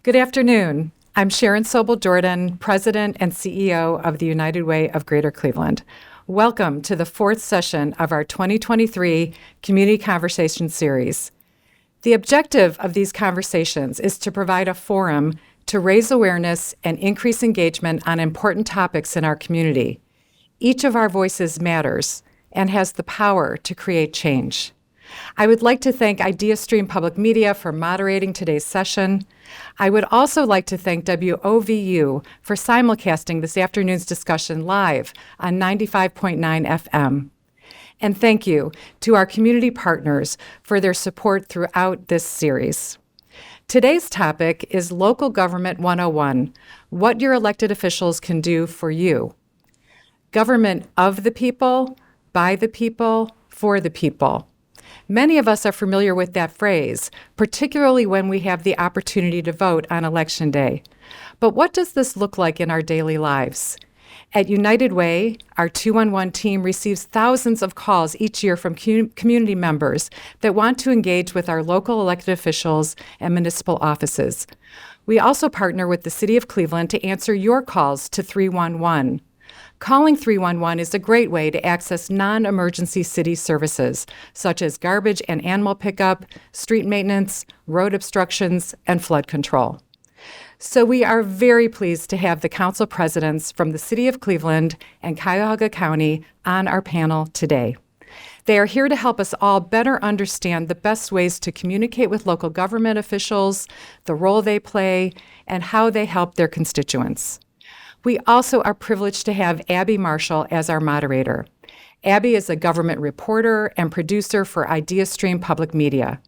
Good afternoon. I'm Sharon Sobol Jordan, President and CEO of the United Way of Greater Cleveland. Welcome to the fourth session of our 2023 Community Conversation Series. The objective of these conversations is to provide a forum to raise awareness and increase engagement on important topics in our community. Each of our voices matters and has the power to create change. I would like to thank Ideastream Public Media for moderating today's session. I would also like to thank WOVU for simulcasting this afternoon's discussion live on 95.9 FM. And thank you to our community partners for their support throughout this series. Today's topic is Local Government 101, what your elected officials can do for you. Government of the people, by the people, for the people. Many of us are familiar with that phrase, particularly when we have the opportunity to vote on Election Day. But what does this look like in our daily lives? At United Way, our 211 team receives thousands of calls each year from community members that want to engage with our local elected officials and municipal offices. We also partner with the City of Cleveland to answer your calls to 311. Calling 311 is a great way to access non-emergency city services, such as garbage and animal pickup, street maintenance, road obstructions, and flood control. So we are very pleased to have the council presidents from the City of Cleveland and Cuyahoga County on our panel today. They are here to help us all better understand the best ways to communicate with local government officials, the role they play, and how they help their constituents. We also are privileged to have Abbey Marshall as our moderator. Abbey is a government reporter and producer for Ideastream Public Media.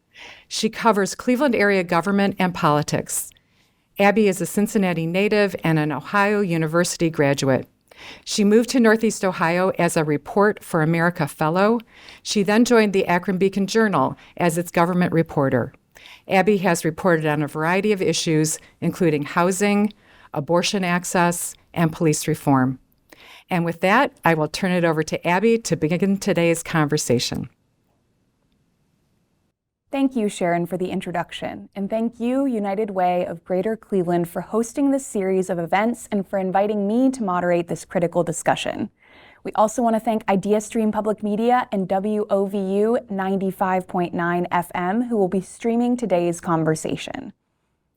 She covers Cleveland area government and politics. Abbey is a Cincinnati native and an Ohio University graduate. She moved to Northeast Ohio as a Report for America Fellow. She then joined the Akron Beacon Journal as its government reporter. Abbey has reported on a variety of issues, including housing, abortion access, and police reform. And with that, I will turn it over to Abbey to begin today's conversation. Thank you, Sharon, for the introduction. And thank you, United Way of Greater Cleveland, for hosting this series of events and for inviting me to moderate this critical discussion. We also want to thank Ideastream Public Media and WOVU 95.9 FM, who will be streaming today's conversation.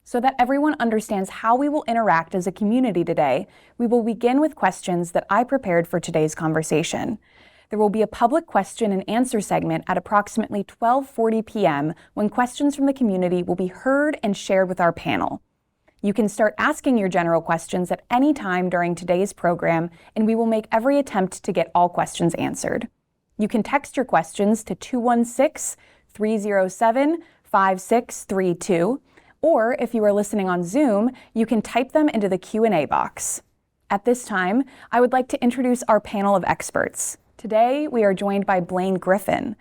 So that everyone understands how we will interact as a community today, we will begin with questions that I prepared for today's conversation. There will be a public question and answer segment at approximately 12:40 p.m. when questions from the community will be heard and shared with our panel. You can start asking your general questions at any time during today's program, and we will make every attempt to get all questions answered. You can text your questions to 216-307-5632. Or if you are listening on Zoom, you can type them into the Q&A box. At this time, I would like to introduce our panel of experts. Today, we are joined by Blaine Griffin,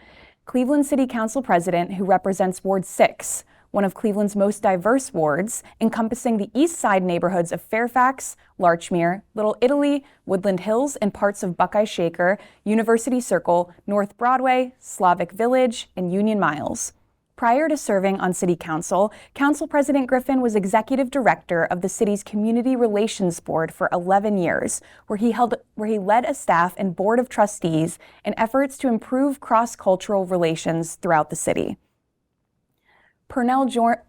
Cleveland City Council President who represents Ward 6, one of Cleveland's most diverse wards, encompassing the east side neighborhoods of Fairfax, Larchmere, Little Italy, Woodland Hills, and parts of Buckeye Shaker, University Circle, North Broadway, Slavic Village, and Union Miles. Prior to serving on City Council, Council President Griffin was Executive Director of the city's Community Relations Board for 11 years, where he led a staff and board of trustees in efforts to improve cross-cultural relations throughout the city. Pernel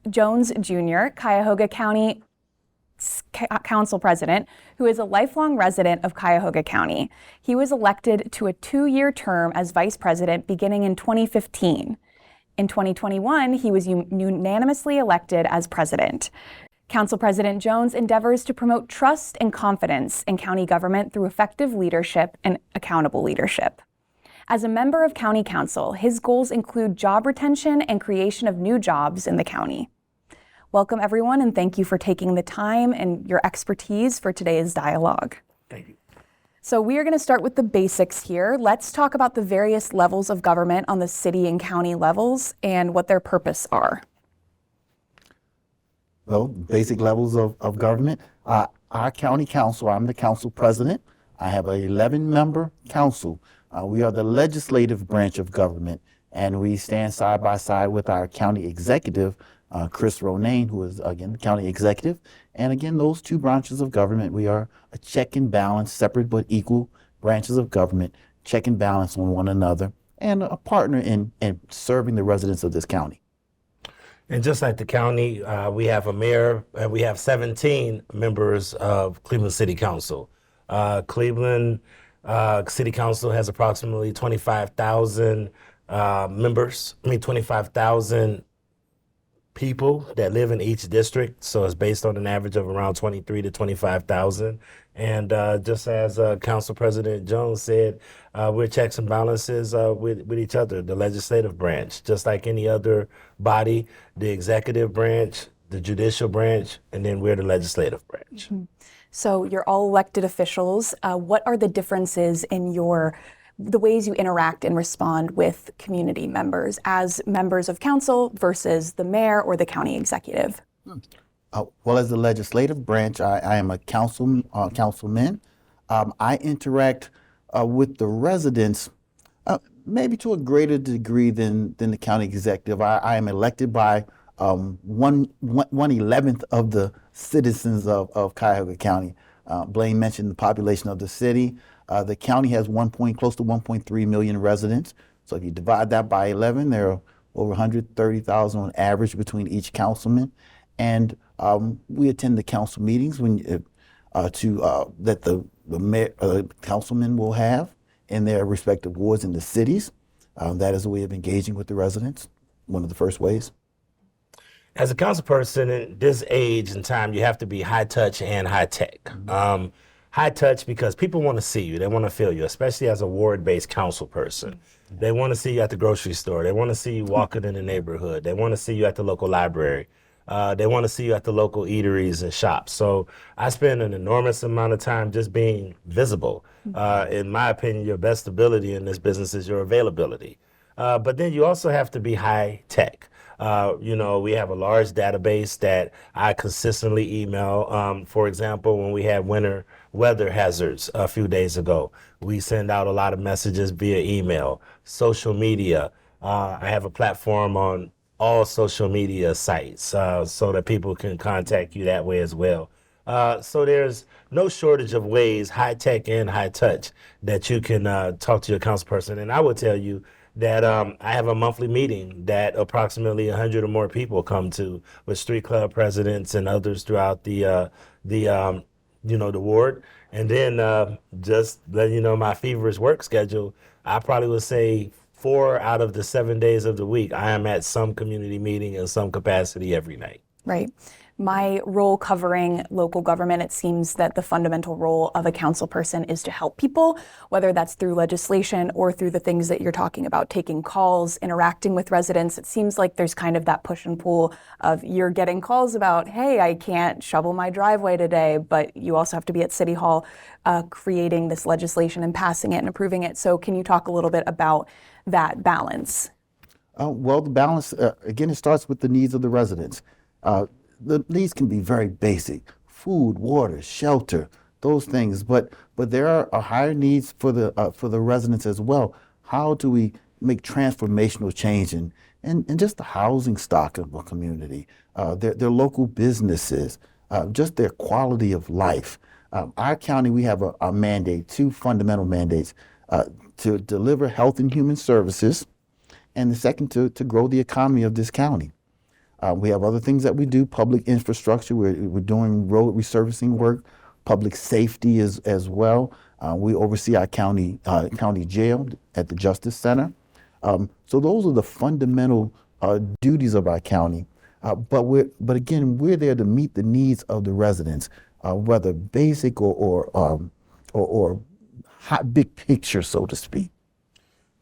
Jones Jr., Cuyahoga County Council President, who is a lifelong resident of Cuyahoga County. He was elected to a 2-year term as Vice President beginning in 2015. In 2021, he was unanimously elected as president. Council President Jones endeavors to promote trust and confidence in county government through effective leadership and accountable leadership. As a member of County Council, his goals include job retention and creation of new jobs in the county. Welcome, everyone, and thank you for taking the time and your expertise for today's dialogue. Thank you. So we are going to start with the basics here. Let's talk about the various levels of government on the city and county levels and what their purpose are. Well, basic levels of government. Our county council, I'm the council president. I have an 11-member council. We are the legislative branch of government, and we stand side by side with our county executive Chris Ronayne, who is, again, the county executive. And again, those two branches of government, we are a check and balance, separate but equal branches of government, check and balance on one another, and a partner in serving the residents of this county. And just like the county, we have a mayor, and we have 17 members of Cleveland City Council. Cleveland City Council has approximately 25,000 members, 25,000 people that live in each district. So it's based on an average of around 23 to 25,000. And just as Council President Jones said, we're checks and balances with each other, the legislative branch, just like any other body, the executive branch, the judicial branch, and then we're the legislative branch. Mm-hmm. So you're all elected officials. What are the differences in the ways you interact and respond with community members as members of council versus the mayor or the county executive? Well, as the legislative branch, I am a councilman. I interact with the residents maybe to a greater degree than the county executive. I am elected by 1/11 of the citizens of Cuyahoga County. Blaine mentioned the population of the city. The county has close to 1.3 million residents. So if you divide that by 11, there are over 130,000 on average between each councilman. And we attend the council meetings that the mayor, councilmen will have in their respective wards in the cities. That is a way of engaging with the residents, one of the first ways. As a council person in this age and time, you have to be high touch and high tech. Mm-hmm. High touch because people want to see you, they want to feel you, especially as a ward-based council person. Mm-hmm. They want to see you at the grocery store. They want to see you walking in the neighborhood. They want to see you at the local library. They want to see you at the local eateries and shops. So I spend an enormous amount of time just being visible. In my opinion, your best ability in this business is your availability. But then you also have to be high tech. We have a large database that I consistently email. For example, when we had winter weather hazards a few days ago, we send out a lot of messages via email, social media. I have a platform on all social media sites so that people can contact you that way as well. So there's no shortage of ways, high tech and high touch, that you can talk to your council person. And I will tell you that I have a monthly meeting that approximately 100 or more people come to with street club presidents and others throughout the ward. And then just letting you know my feverish work schedule, I probably would say 4 out of the 7 days of the week, I am at some community meeting in some capacity every night. Right. My role covering local government, it seems that the fundamental role of a council person is to help people, whether that's through legislation or through the things that you're talking about, taking calls, interacting with residents. It seems like there's kind of that push and pull of you're getting calls about, hey, I can't shovel my driveway today, but you also have to be at City Hall creating this legislation and passing it and approving it. So can you talk a little bit about that balance? Well, the balance, again, it starts with the needs of the residents. The needs can be very basic: food, water, shelter, those things. But there are higher needs for the residents as well. How do we make transformational change in just the housing stock of a community, their local businesses, just their quality of life? Our county, we have a mandate, 2 fundamental mandates: to deliver health and human services, and the second to grow the economy of this county. We have other things that we do: public infrastructure. We're doing road resurfacing work, public safety as well. We oversee our county jail at the Justice Center. So those are the fundamental duties of our county. But again, we're there to meet the needs of the residents, whether basic or hot big picture, so to speak.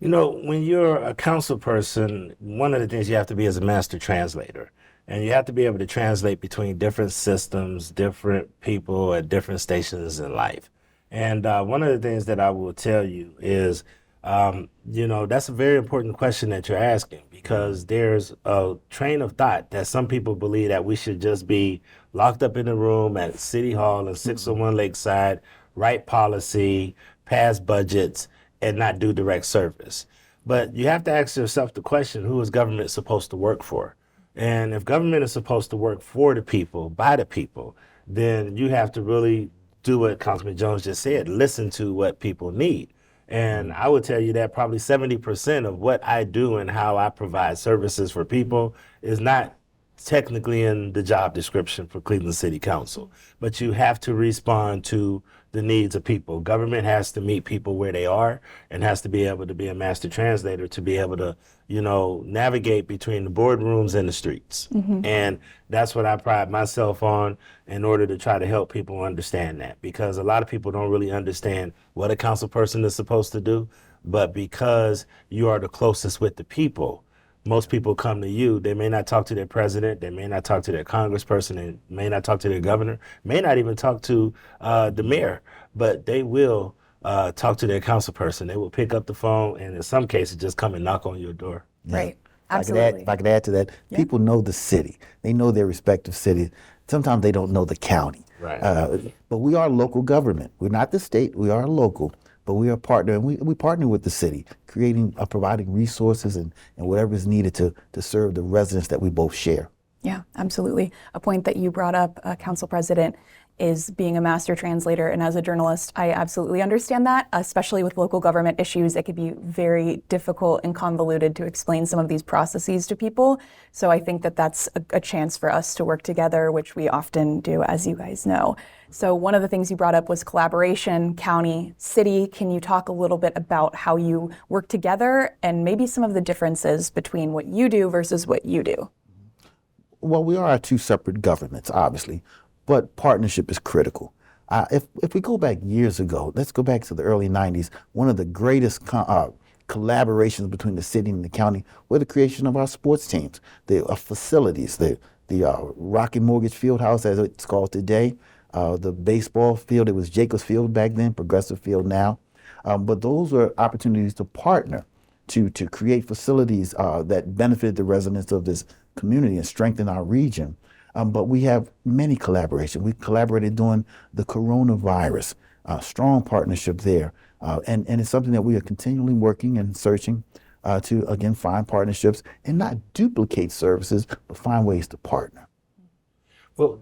You know, when you're a council person, one of the things you have to be is a master translator. And you have to be able to translate between different systems, different people at different stations in life. And one of the things that I will tell you is, that's a very important question that you're asking, because there's a train of thought that some people believe that we should just be locked up in a room at City Hall in 601 Lakeside, write policy, pass budgets, and not do direct service. But you have to ask yourself the question, who is government supposed to work for? And if government is supposed to work for the people, by the people, then you have to really do what Councilman Jones just said, listen to what people need. And I would tell you that probably 70% of what I do and how I provide services for people is not technically in the job description for Cleveland City Council, but you have to respond to the needs of people. Government has to meet people where they are and has to be able to be a master translator to be able to, navigate between the boardrooms and the streets. And that's what I pride myself on in order to try to help people understand that, because a lot of people don't really understand what a council person is supposed to do, but because you are the closest with the people, most people come to you. They may not talk to their president. They may not talk to their congressperson. They may not talk to their governor. May not even talk to the mayor. But they will talk to their council person. They will pick up the phone and in some cases just come and knock on your door. Right. Absolutely. If I could add to that, people know the city. They know their respective cities. Sometimes they don't know the county. Right. But we are local government. We're not the state. We are local. But we are partner, and we partner with the city, providing resources and whatever is needed to serve the residents that we both share. Yeah, absolutely. A point that you brought up, Council President, is being a master translator. And as a journalist, I absolutely understand that, especially with local government issues. It could be very difficult and convoluted to explain some of these processes to people. So I think that that's a chance for us to work together, which we often do, as you guys know. So one of the things you brought up was collaboration, county, city. Can you talk a little bit about how you work together and maybe some of the differences between what you do versus what you do? Well, we are two separate governments, obviously, but partnership is critical. If we go back years ago, let's go back to the early 90s, one of the greatest collaborations between the city and the county were the creation of our sports teams, the facilities, the Rocky Mortgage Fieldhouse, as it's called today, the baseball field. It was Jacobs Field back then, Progressive Field now. But those were opportunities to partner to create facilities that benefited the residents of this community and strengthen our region. But we have many collaborations. We collaborated during the coronavirus, strong partnership there. And it's something that we are continually working and searching to, again, find partnerships and not duplicate services, but find ways to partner. Well,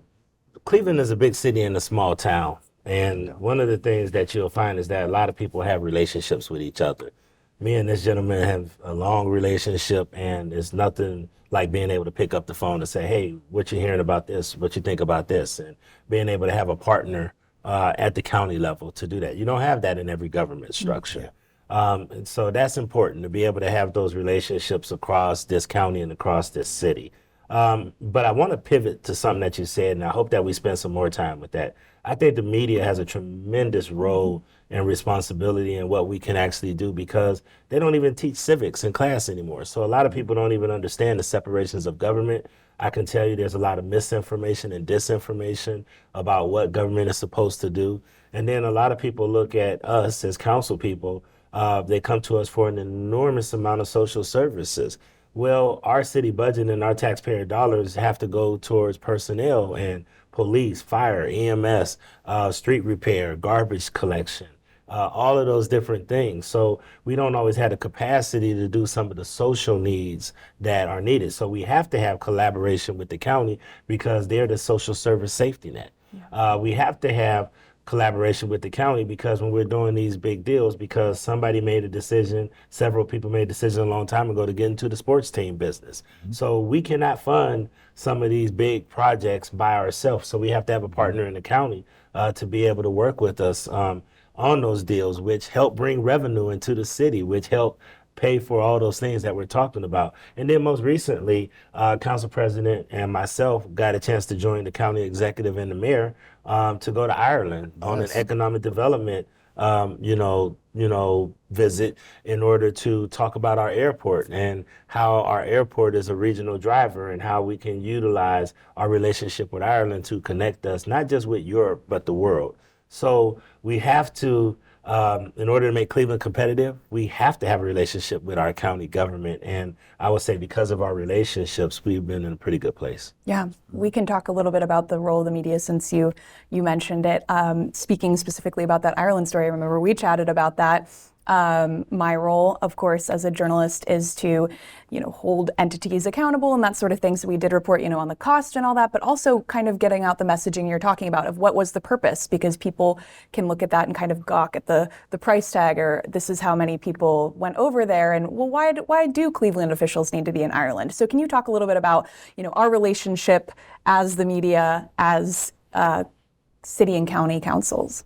Cleveland is a big city in a small town. And one of the things that you'll find is that a lot of people have relationships with each other. Me and this gentleman have a long relationship, and it's nothing like being able to pick up the phone and say, hey, what you hearing about this? What you think about this? And being able to have a partner at the county level to do that. You don't have that in every government structure. And so that's important to be able to have those relationships across this county and across this city. But I want to pivot to something that you said, and I hope that we spend some more time with that. I think the media has a tremendous role and responsibility in what we can actually do, because they don't even teach civics in class anymore. So a lot of people don't even understand the separations of government. I can tell you there's a lot of misinformation and disinformation about what government is supposed to do. And then a lot of people look at us as council people. They come to us for an enormous amount of social services. Well, our city budget and our taxpayer dollars have to go towards personnel and police, fire, EMS, street repair, garbage collection, all of those different things. So we don't always have the capacity to do some of the social needs that are needed. So we have to have collaboration with the county because they're the social service safety net. Yeah. We have to have collaboration with the county because when we're doing these big deals, because somebody made a decision, several people made a decision a long time ago to get into the sports team business. Mm-hmm. So we cannot fund some of these big projects by ourselves. So we have to have a partner in the county to be able to work with us on those deals, which help bring revenue into the city, which help pay for all those things that we're talking about. And then most recently, Council President and myself got a chance to join the county executive and the mayor to go to Ireland on an economic development visit in order to talk about our airport and how our airport is a regional driver and how we can utilize our relationship with Ireland to connect us, not just with Europe, but the world. So we have to, in order to make Cleveland competitive, we have to have a relationship with our county government. And I would say because of our relationships, we've been in a pretty good place. Yeah, we can talk a little bit about the role of the media since you mentioned it. Speaking specifically about that Ireland story, I remember we chatted about that. My role, of course, as a journalist is to, hold entities accountable and that sort of thing. So we did report, on the cost and all that, but also kind of getting out the messaging you're talking about of what was the purpose, because people can look at that and kind of gawk at the price tag, or this is how many people went over there, and well, why do Cleveland officials need to be in Ireland? So can you talk a little bit about, our relationship as the media, as city and county councils?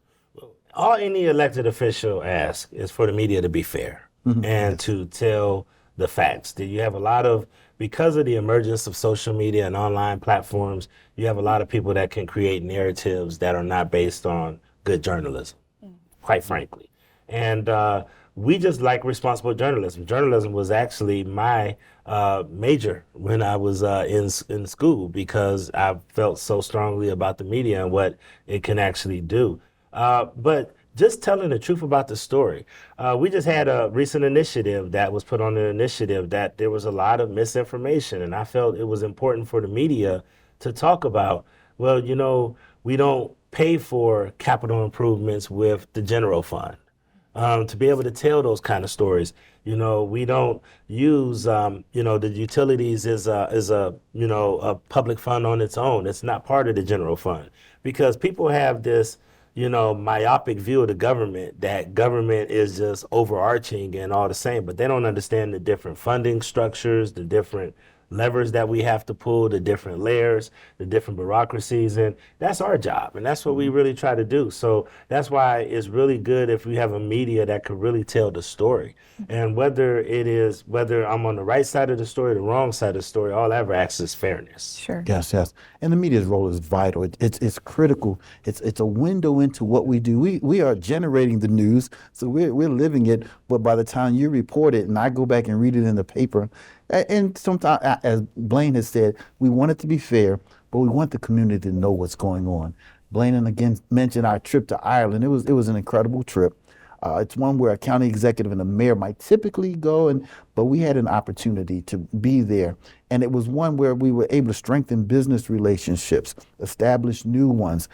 All any elected official asks is for the media to be fair and to tell the facts. That you have a lot of, because of the emergence of social media and online platforms, you have a lot of people that can create narratives that are not based on good journalism, quite frankly. And we just like responsible journalism. Journalism was actually my major when I was in school, because I felt so strongly about the media and what it can actually do. But just telling the truth about the story. We just had a recent initiative that was put on an initiative that there was a lot of misinformation, and I felt it was important for the media to talk about, well, we don't pay for capital improvements with the general fund. To be able to tell those kind of stories, we don't use, the utilities is a public fund on its own. It's not part of the general fund, because people have this, myopic view of the government, that government is just overarching and all the same, but they don't understand the different funding structures, the different levers that we have to pull, the different layers, the different bureaucracies, and that's our job, and that's what we really try to do. So that's why it's really good if we have a media that can really tell the story. And whether I'm on the right side of the story, the wrong side of the story, all I ever ask is fairness. Sure. Yes. And the media's role is vital. It's critical. It's a window into what we do. We are generating the news, so we're living it. But by the time you report it, and I go back and read it in the paper, and sometimes, as Blaine has said, we want it to be fair, but we want the community to know what's going on. Blaine, and again, mentioned our trip to Ireland. It was an incredible trip. It's one where a county executive and a mayor might typically go, but we had an opportunity to be there. And it was one where we were able to strengthen business relationships, establish new ones.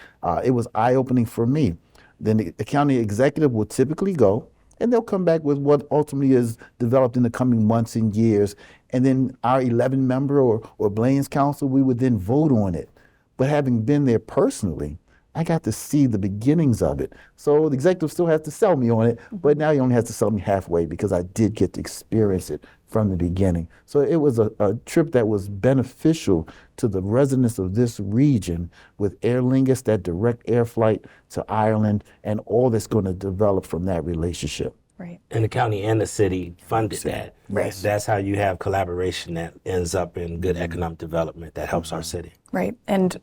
It was eye-opening for me. Then the county executive will typically go, and they'll come back with what ultimately is developed in the coming months and years. And then our 11-member or Blaine's council, we would then vote on it. But having been there personally, I got to see the beginnings of it. So the executive still has to sell me on it, but now he only has to sell me halfway, because I did get to experience it from the beginning. So it was a trip that was beneficial to the residents of this region, with Aer Lingus, that direct air flight to Ireland, and all that's going to develop from that relationship. Right. And the county and the city funded that. Right. That's how you have collaboration that ends up in good economic development that helps our city. Right. And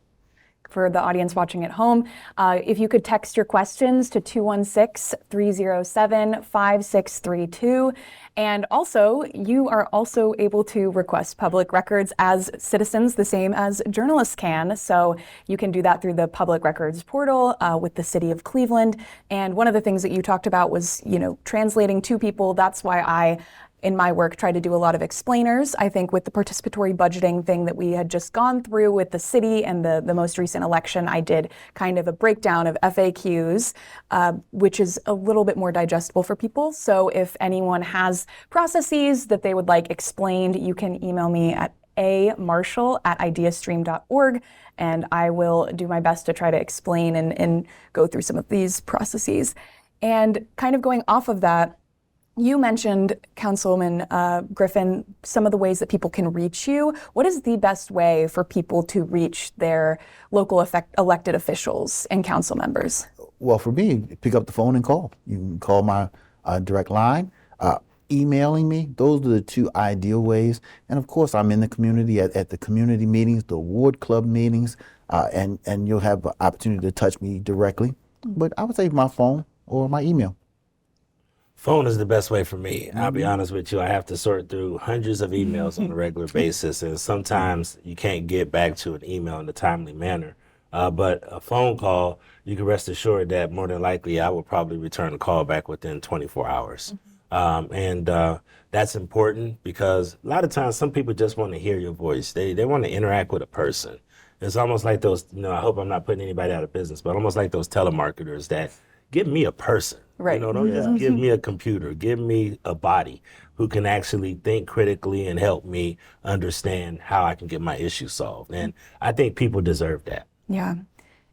for the audience watching at home, if you could text your questions to 216-307-5632. And also, you are also able to request public records as citizens, the same as journalists can. So you can do that through the public records portal with the city of Cleveland. And one of the things that you talked about was, translating to people. That's why I, in my work, try to do a lot of explainers. I think with the participatory budgeting thing that we had just gone through with the city and the most recent election, I did kind of a breakdown of FAQs, which is a little bit more digestible for people. So if anyone has processes that they would like explained, you can email me at amarshall@ideastream.org, and I will do my best to try to explain and go through some of these processes. And kind of going off of that, you mentioned, Councilman Griffin, some of the ways that people can reach you. What is the best way for people to reach their local elected officials and council members? Well, for me, pick up the phone and call. You can call my direct line, emailing me. Those are the two ideal ways. And of course, I'm in the community at the community meetings, the ward club meetings, and you'll have an opportunity to touch me directly. But I would say my phone or my email. Phone is the best way for me. I'll be honest with you. I have to sort through hundreds of emails on a regular basis, and sometimes you can't get back to an email in a timely manner. But a phone call, you can rest assured that more than likely I will probably return a call back within 24 hours. And that's important, because a lot of times some people just want to hear your voice. They want to interact with a person. It's almost like those, I hope I'm not putting anybody out of business, but almost like those telemarketers that give me a person. Right. Don't just give me a computer. Give me a body who can actually think critically and help me understand how I can get my issue solved. And I think people deserve that. Yeah.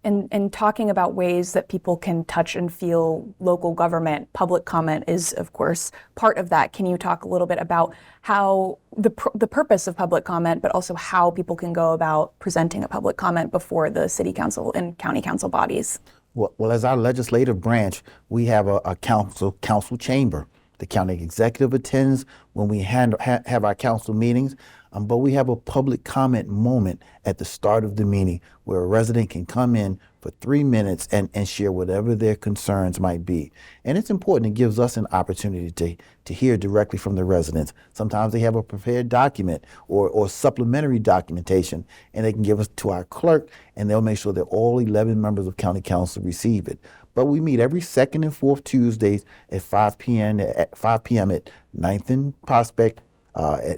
And talking about ways that people can touch and feel local government, public comment is, of course, part of that. Can you talk a little bit about how the purpose of public comment, but also how people can go about presenting a public comment before the city council and county council bodies? Well, as our legislative branch, we have a council chamber. The county executive attends when we have our council meetings, but we have a public comment moment at the start of the meeting where a resident can come in for 3 minutes and share whatever their concerns might be. And it's important. It gives us an opportunity to hear directly from the residents. Sometimes they have a prepared document or supplementary documentation, and they can give us to our clerk, and they'll make sure that all 11 members of county council receive it. But we meet every second and fourth Tuesdays at 5 p.m. at 9th and Prospect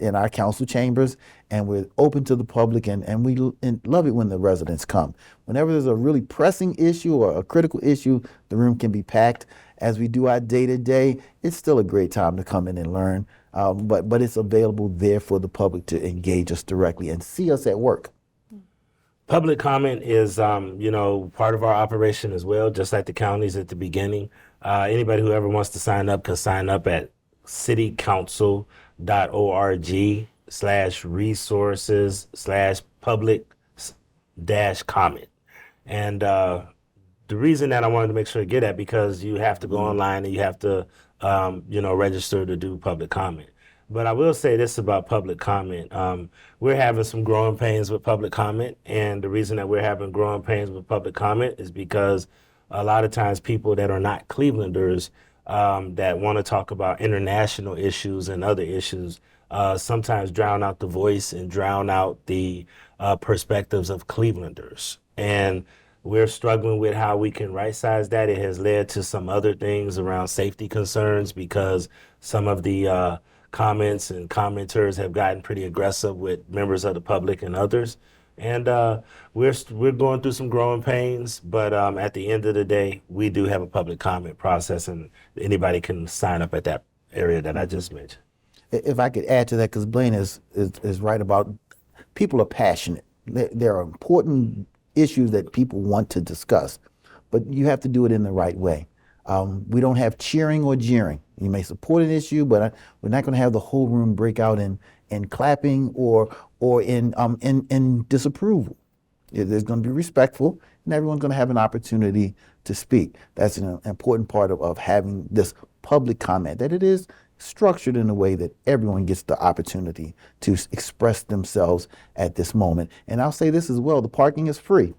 in our council chambers, and we're open to the public, and we love it when the residents come. Whenever there's a really pressing issue or a critical issue, the room can be packed. As we do our day-to-day, it's still a great time to come in and learn, but it's available there for the public to engage us directly and see us at work. Public comment is, part of our operation as well, just like the counties at the beginning. Anybody who ever wants to sign up can sign up at citycouncil.org/resources/public-comment. And the reason that I wanted to make sure to get at, because you have to go online and you have to, register to do public comment. But I will say this about public comment. We're having some growing pains with public comment. And the reason that we're having growing pains with public comment is because a lot of times people that are not Clevelanders that want to talk about international issues and other issues sometimes drown out the voice and drown out the perspectives of Clevelanders. And we're struggling with how we can right-size that. It has led to some other things around safety concerns because some of the comments and commenters have gotten pretty aggressive with members of the public and others. And we're going through some growing pains, but at the end of the day, we do have a public comment process, and anybody can sign up at that area that I just mentioned. If I could add to that, because Blaine is right about people are passionate. There are important issues that people want to discuss, but you have to do it in the right way. We don't have cheering or jeering. You may support an issue, but we're not going to have the whole room break out in clapping or in disapproval. There's going to be respectful, and everyone's going to have an opportunity to speak. That's an important part of having this public comment, that it is structured in a way that everyone gets the opportunity to express themselves at this moment. And I'll say this as well: the parking is free.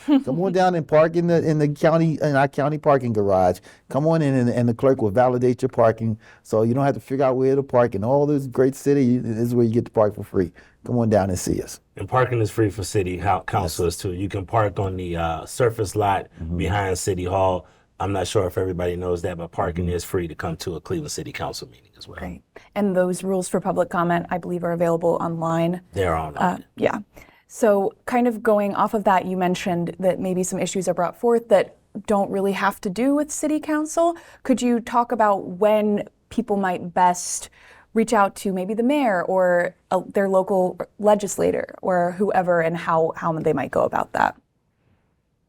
Come on down and park in our county parking garage. Come on in, and the clerk will validate your parking, so you don't have to figure out where to park. In all this great city, this is where you get to park for free. Come on down and see us. And parking is free for city councilors too. You can park on the surface lot behind City Hall. I'm not sure if everybody knows that, but parking is free to come to a Cleveland City Council meeting as well. Great. And those rules for public comment, I believe, are available online. They're online. Yeah. So kind of going off of that, you mentioned that maybe some issues are brought forth that don't really have to do with city council. Could you talk about when people might best reach out to maybe the mayor or their local legislator or whoever, and how they might go about that?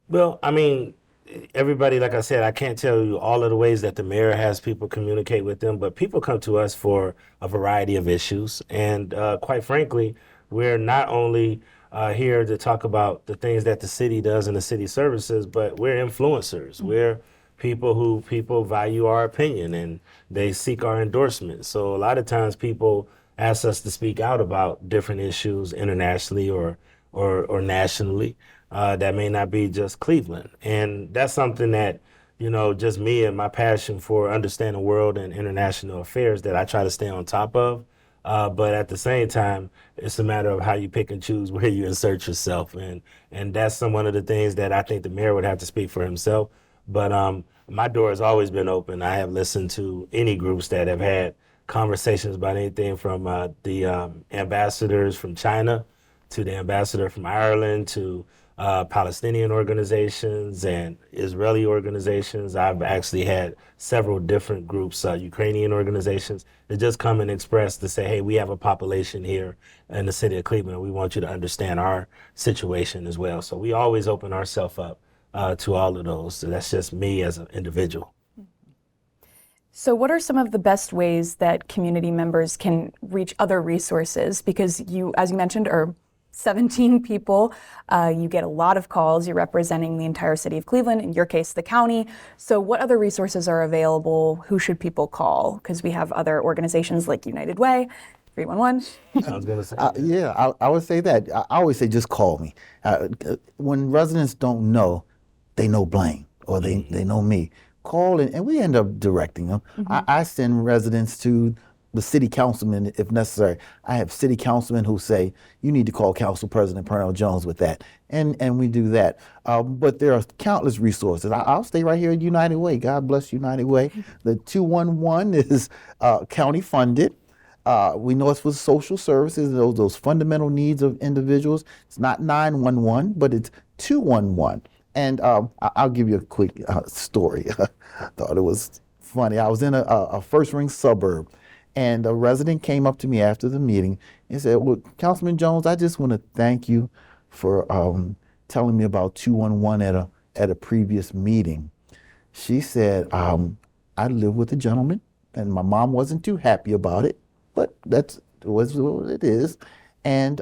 Well, I mean, everybody, like I said, I can't tell you all of the ways that the mayor has people communicate with them, but people come to us for a variety of issues. And quite frankly, we're not only here to talk about the things that the city does and the city services, but we're influencers. We're people value our opinion and they seek our endorsement. So a lot of times people ask us to speak out about different issues internationally or nationally that may not be just Cleveland. And that's something that, just me and my passion for understanding world and international affairs that I try to stay on top of. But at the same time, it's a matter of how you pick and choose where you insert yourself. And that's one of the things that I think the mayor would have to speak for himself. But my door has always been open. I have listened to any groups that have had conversations about anything from the ambassadors from China to the ambassador from Ireland to Palestinian organizations and Israeli organizations. I've actually had several different groups, Ukrainian organizations, that just come and express to say, hey, we have a population here in the city of Cleveland. We want you to understand our situation as well. So we always open ourselves up to all of those. So that's just me as an individual. So what are some of the best ways that community members can reach other resources? Because you, as you mentioned, are 17 people. You get a lot of calls. You're representing the entire city of Cleveland, in your case, the county. So what other resources are available? Who should people call? Because we have other organizations like United Way, 311. I was going to say. I would say that. I always say just call me. When residents don't know, they know Blaine or they know me. Call and we end up directing them. I send residents to the city councilman if necessary. I have city councilmen who say, you need to call Council President Pernel Jones with that. And we do that. But there are countless resources. I'll stay right here at United Way. God bless United Way. The 211 is county funded. We know it's for social services, those fundamental needs of individuals. It's not 911, but it's 211. And I'll give you a quick story. I thought it was funny. I was in a first ring suburb, and a resident came up to me after the meeting and said, well, Councilman Jones, I just want to thank you for telling me about 211 at a previous meeting. She said, I live with a gentleman, and my mom wasn't too happy about it, but that was what it is. And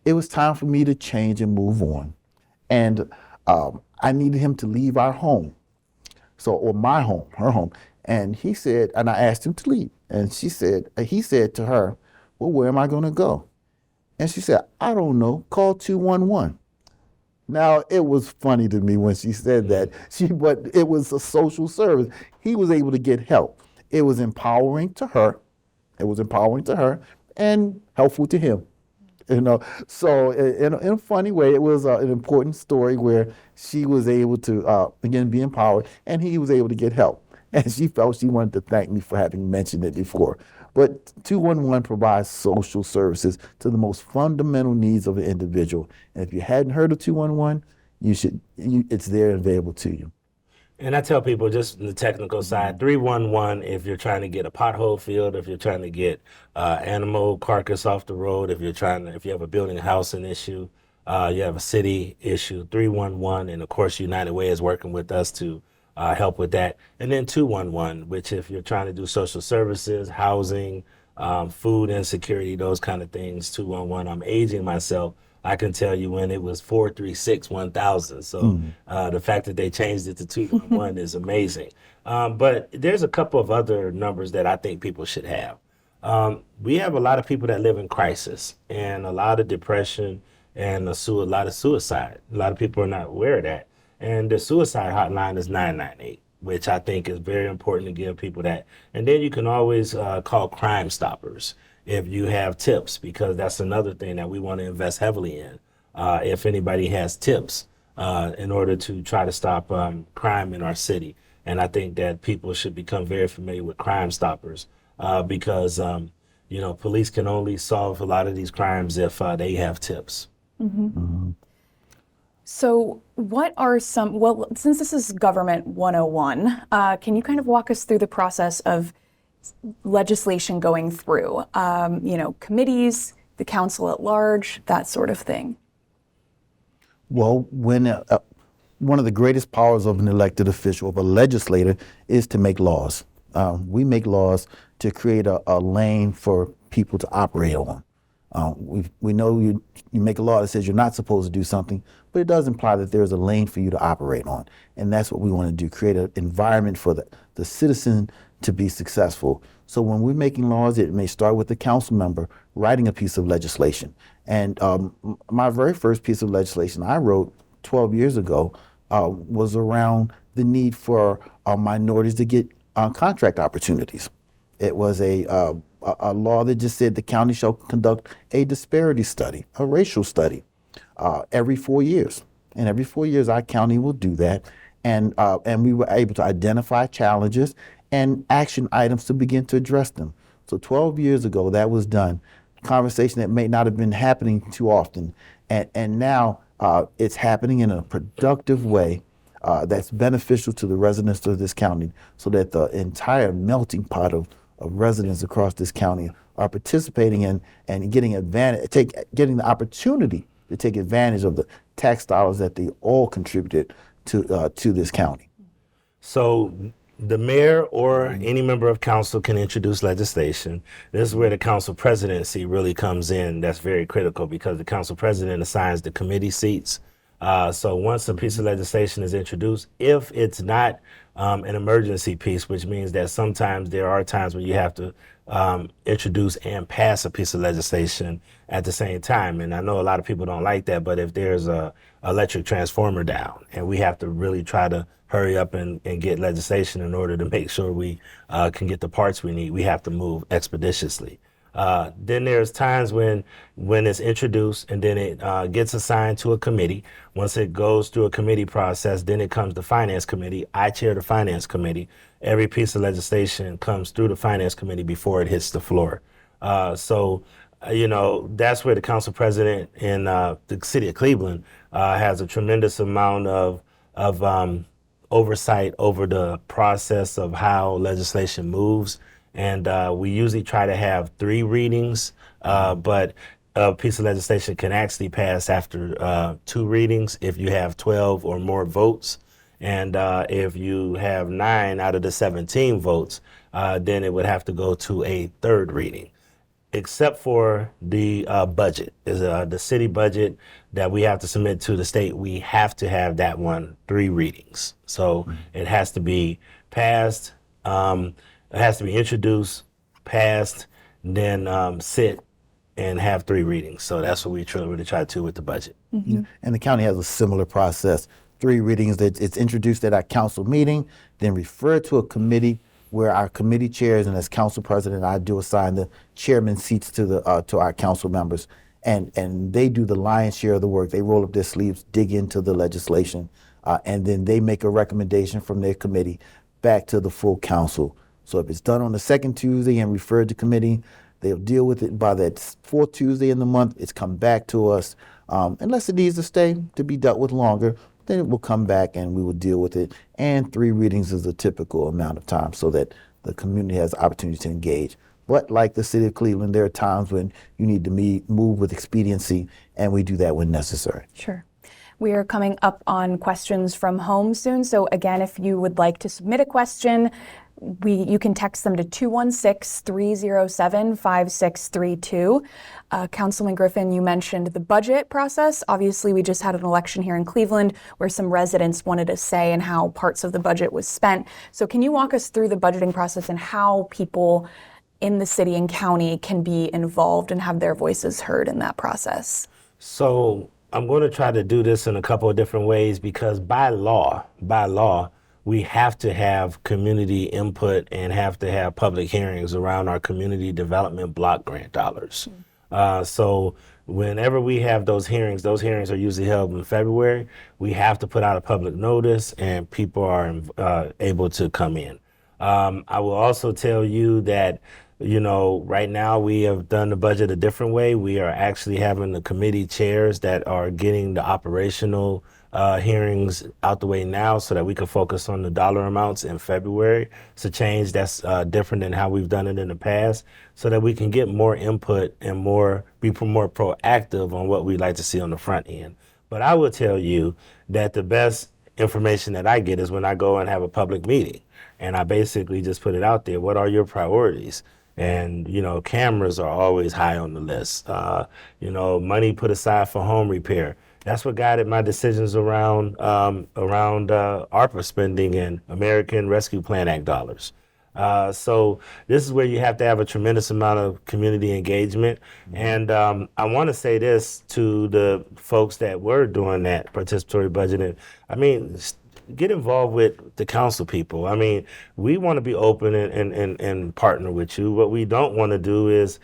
it was time for me to change and move on. And I needed him to leave our home, or my home, her home. And he said, and I asked him to leave. And he said to her, well, where am I going to go? And she said, I don't know, call 211. Now, it was funny to me when she said that, but it was a social service. He was able to get help. It was empowering to her. And helpful to him. So in a funny way, it was an important story where she was able to, again, be empowered, and he was able to get help. And she felt she wanted to thank me for having mentioned it before. But 211 provides social services to the most fundamental needs of an individual. And if you hadn't heard of 211, it's there and available to you. And I tell people, just the technical side, 311 if you're trying to get a pothole filled, if you're trying to get animal carcass off the road, if you have a building housing issue, you have a city issue, 311, and of course United Way is working with us to help with that. And then 211, which if you're trying to do social services, housing, food insecurity, those kind of things, 211. I'm aging myself. I can tell you when it was 436-1000. So the fact that they changed it to 211 is amazing. But there's a couple of other numbers that I think people should have. We have a lot of people that live in crisis and a lot of depression and a lot of suicide. A lot of people are not aware of that. And the suicide hotline is 998, which I think is very important to give people that. And then you can always call Crime Stoppers if you have tips, because that's another thing that we want to invest heavily in. If anybody has tips in order to try to stop crime in our city. And I think that people should become very familiar with Crime Stoppers because, police can only solve a lot of these crimes if they have tips. Mm-hmm. Mm-hmm. So what are since this is Government 101, can you kind of walk us through the process of legislation going through, committees, the council at large, that sort of thing? Well, when one of the greatest powers of an elected official, of a legislator, is to make laws. We make laws to create a lane for people to operate on. We know you make a law that says you're not supposed to do something, but it does imply that there's a lane for you to operate on. And that's what we want to do, create an environment for the citizen to be successful. So when we're making laws, it may start with the council member writing a piece of legislation. And my very first piece of legislation I wrote 12 years ago was around the need for minorities to get contract opportunities. It was a law that just said the county shall conduct a disparity study, a racial study, every 4 years. And every 4 years, our county will do that. And we were able to identify challenges and action items to begin to address them. So 12 years ago, that was done. Conversation that may not have been happening too often. And now it's happening in a productive way that's beneficial to the residents of this county, so that the entire melting pot of residents across this county are participating in and getting getting the opportunity to take advantage of the tax dollars that they all contributed to this county. So the mayor or any member of council can introduce legislation. This is where the council presidency really comes in. That's very critical because the council president assigns the committee seats. So once a piece of legislation is introduced, if it's not an emergency piece, which means that sometimes there are times when you have to introduce and pass a piece of legislation at the same time. And I know a lot of people don't like that, but if there's a electric transformer down and we have to really try to hurry up and get legislation in order to make sure we can get the parts we need, we have to move expeditiously. Then there's times when it's introduced and then it gets assigned to a committee. Once it goes through a committee process, then it comes to finance committee. I chair the finance committee. Every piece of legislation comes through the finance committee before it hits the floor. So that's where the council president in the city of Cleveland has a tremendous amount of oversight over the process of how legislation moves. And we usually try to have 3 readings, but a piece of legislation can actually pass after 2 readings if you have 12 or more votes. And if you have 9 out of the 17 votes, then it would have to go to a 3rd reading. Except for the budget, is the city budget that we have to submit to the state. We have to have that one 3 readings. So it has to be passed. It has to be introduced, passed, then sit and have 3 readings. So that's what we really try to do with the budget. Mm-hmm. And the county has a similar process. 3 readings. That it's introduced at our council meeting, then referred to a committee where our committee chairs, and as council president, I do assign the chairman seats to our council members, and they do the lion's share of the work. They roll up their sleeves, dig into the legislation, and then they make a recommendation from their committee back to the full council. So if it's done on the 2nd Tuesday and referred to committee, they'll deal with it by that 4th Tuesday in the month. It's come back to us, unless it needs to stay to be dealt with longer. Then it will come back and we will deal with it. And 3 readings is a typical amount of time so that the community has the opportunity to engage. But like the city of Cleveland, there are times when you need to move with expediency, and we do that when necessary. Sure. We are coming up on questions from home soon. So again, if you would like to submit a question, you can text them to 216-307-5632. Councilman Griffin, you mentioned the budget process. Obviously, we just had an election here in Cleveland where some residents wanted a say in how parts of the budget was spent. So can you walk us through the budgeting process and how people in the city and county can be involved and have their voices heard in that process? So I'm going to try to do this in a couple of different ways because by law, we have to have community input and have to have public hearings around our community development block grant dollars. So whenever we have those hearings are usually held in February. We have to put out a public notice and people are able to come in. I will also tell you that right now we have done the budget a different way. We are actually having the committee chairs that are getting the operational hearings out the way now so that we can focus on the dollar amounts in February. It's a change that's different than how we've done it in the past so that we can get more input and be more proactive on what we'd like to see on the front end. But I will tell you that the best information that I get is when I go and have a public meeting and I basically just put it out there. What are your priorities? And, cameras are always high on the list. Money put aside for home repair. That's what guided my decisions around ARPA spending and American Rescue Plan Act dollars. So this is where you have to have a tremendous amount of community engagement. And I want to say this to the folks that were doing that participatory budgeting. Get involved with the council people. We want to be open and partner with you. What we don't want to do is,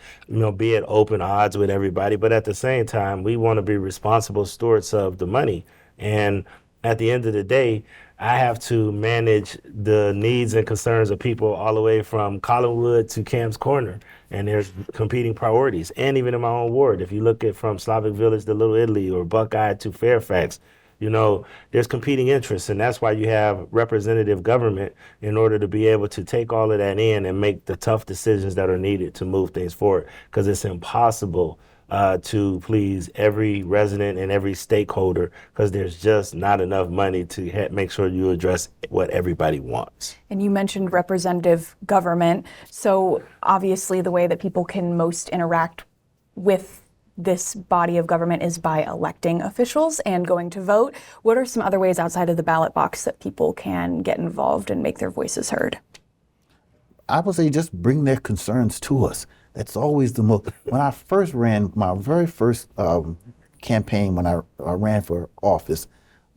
be at open odds with everybody. But at the same time, we want to be responsible stewards of the money. And at the end of the day, I have to manage the needs and concerns of people all the way from Collinwood to Cam's Corner. And there's competing priorities. And even in my own ward, if you look at from Slavic Village to Little Italy or Buckeye to Fairfax, you know, there's competing interests. And that's why you have representative government in order to be able to take all of that in and make the tough decisions that are needed to move things forward. Because it's impossible to please every resident and every stakeholder, because there's just not enough money to make sure you address what everybody wants. And you mentioned representative government. So obviously the way that people can most interact with this body of government is by electing officials and going to vote. What are some other ways outside of the ballot box that people can get involved and make their voices heard? I would say just bring their concerns to us. That's always the most. When I first ran, my very first campaign when I ran for office,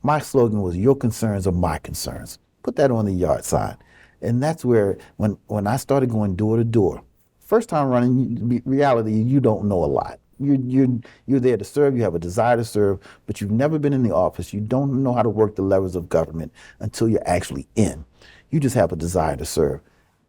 my slogan was, "Your concerns are my concerns." Put that on the yard sign. And that's where, when I started going door to door, first time running, reality, you don't know a lot. You're there to serve, you have a desire to serve, but you've never been in the office. You don't know how to work the levers of government until you're actually in. You just have a desire to serve.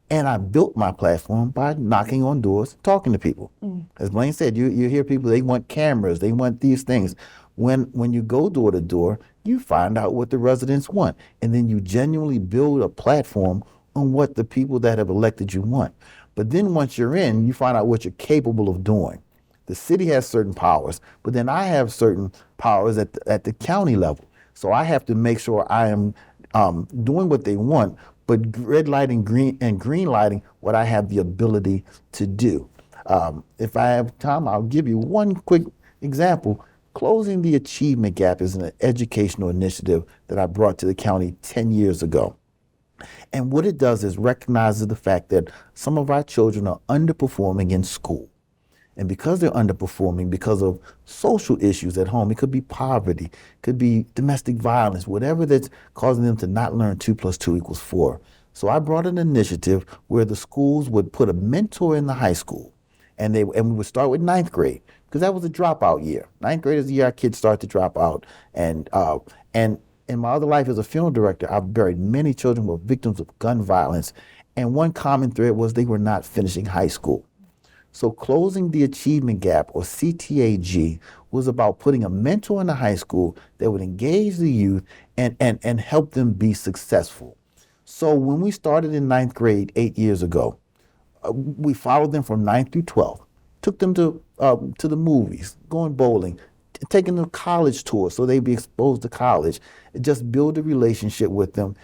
And I built my platform by knocking on doors, talking to people. As Blaine said, you hear people, they want cameras, they want these things. When you go door to door, you find out what the residents want. And then you genuinely build a platform on what the people that have elected you want. But then once you're in, you find out what you're capable of doing. The city has certain powers, but then I have certain powers at the county level. So I have to make sure I am doing what they want, but red lighting green lighting what I have the ability to do. If I have time, I'll give you one quick example. Closing the achievement gap is an educational initiative that I brought to the county 10 years ago. And what it does is recognizes the fact that some of our children are underperforming in school. And because they're underperforming, because of social issues at home, it could be poverty, could be domestic violence, whatever that's causing them to not learn 2 + 2 = 4. So I brought an initiative where the schools would put a mentor in the high school, and we would start with 9th grade, because that was a dropout year. 9th grade is the year our kids start to drop out. And in my other life as a funeral director, I've buried many children who were victims of gun violence, and one common thread was they were not finishing high school. So closing the achievement gap, or CTAG, was about putting a mentor in the high school that would engage the youth and help them be successful. So when we started in 9th grade 8 years ago, we followed them from 9th through 12th, took them to the movies, going bowling, taking them college tours so they'd be exposed to college, just build a relationship with them,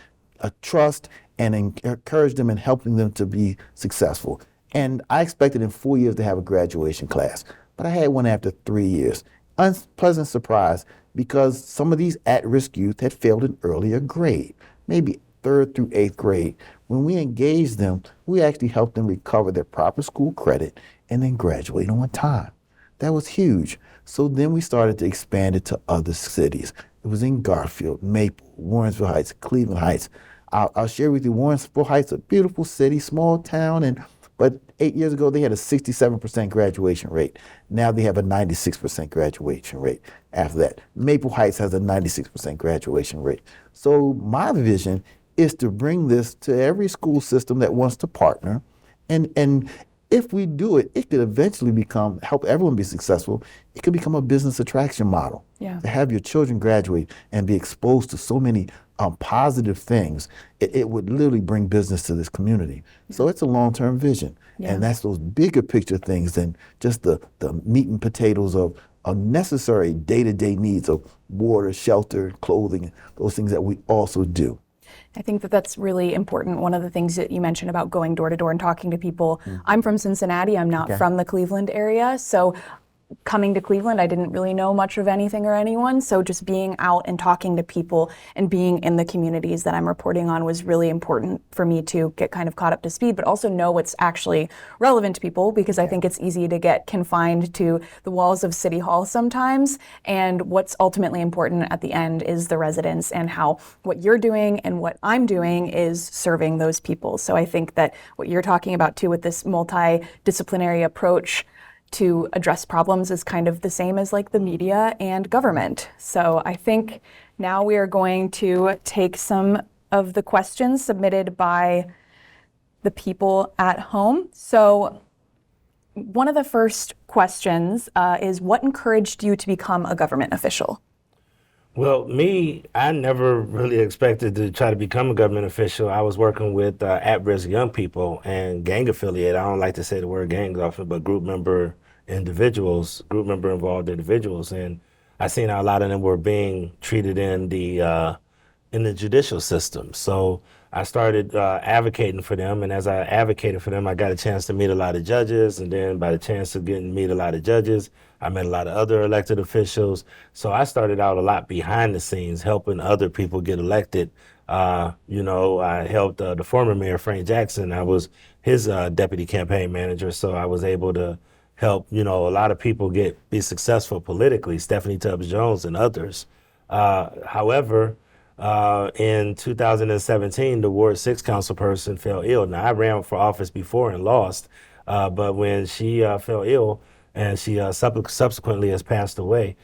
a trust, and encourage them and helping them to be successful. And I expected in 4 years to have a graduation class, but I had one after 3 years. Unpleasant surprise, because some of these at-risk youth had failed an earlier grade, maybe 3rd through 8th grade. When we engaged them, we actually helped them recover their proper school credit and then graduate on time. That was huge. So then we started to expand it to other cities. It was in Garfield, Maple, Warrensville Heights, Cleveland Heights. I'll share with you, Warrensville Heights, a beautiful city, small town, but 8 years ago, they had a 67% graduation rate. Now they have a 96% graduation rate after that. Maple Heights has a 96% graduation rate. So my vision is to bring this to every school system that wants to partner. And if we do it, it could eventually help everyone be successful. It could become a business attraction model. Yeah. To have your children graduate and be exposed to so many positive things, it would literally bring business to this community. So it's a long-term vision. Yeah. And that's those bigger picture things than just the meat and potatoes of necessary day-to-day needs of water, shelter, clothing, those things that we also do. I think that that's really important. One of the things that you mentioned about going door to door and talking to people. I'm from Cincinnati. I'm not from the Cleveland area. So coming to Cleveland, I didn't really know much of anything or anyone. So just being out and talking to people and being in the communities that I'm reporting on was really important for me to get kind of caught up to speed, but also know what's actually relevant to people, because I think it's easy to get confined to the walls of City Hall sometimes. And what's ultimately important at the end is the residents, and how what you're doing and what I'm doing is serving those people. So I think that what you're talking about too with this multidisciplinary approach to address problems is kind of the same as like the media and government. So I think Now we are going to take some of the questions submitted by the people at home. So one of the first questions is, what encouraged you to become a government official? Well, I never really expected to try to become a government official. I was working with at-risk young people and gang affiliated. I don't like to say the word gangs often, but group member involved individuals. And I seen how a lot of them were being treated in the judicial system. So I started advocating for them, and as I advocated for them, I got a chance to meet a lot of judges, and then by the chance of getting to meet a lot of judges, I met a lot of other elected officials. So I started out a lot behind the scenes, helping other people get elected. I helped the former mayor, Frank Jackson. I was his deputy campaign manager, so I was able to help, a lot of people be successful politically, Stephanie Tubbs Jones and others. However, in 2017, the Ward 6 council person fell ill. Now, I ran for office before and lost, but when she fell ill and she subsequently has passed away,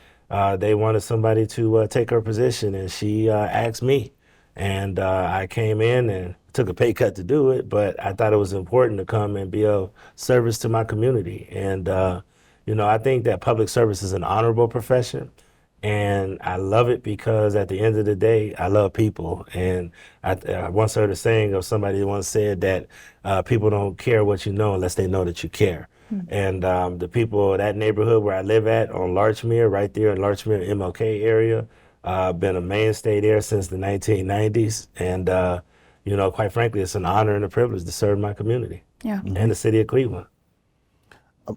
they wanted somebody to take her position, and she asked me. And I came in and took a pay cut to do it, but I thought it was important to come and be of service to my community. And, I think that public service is an honorable profession. And I love it because at the end of the day, I love people. And I once heard a saying of somebody who once said that people don't care what you know unless they know that you care. And the people of that neighborhood where I live at on Larchmere, right there in Larchmere, MLK area, been a mainstay there since the 1990s. And, quite frankly, it's an honor and a privilege to serve my community and the city of Cleveland.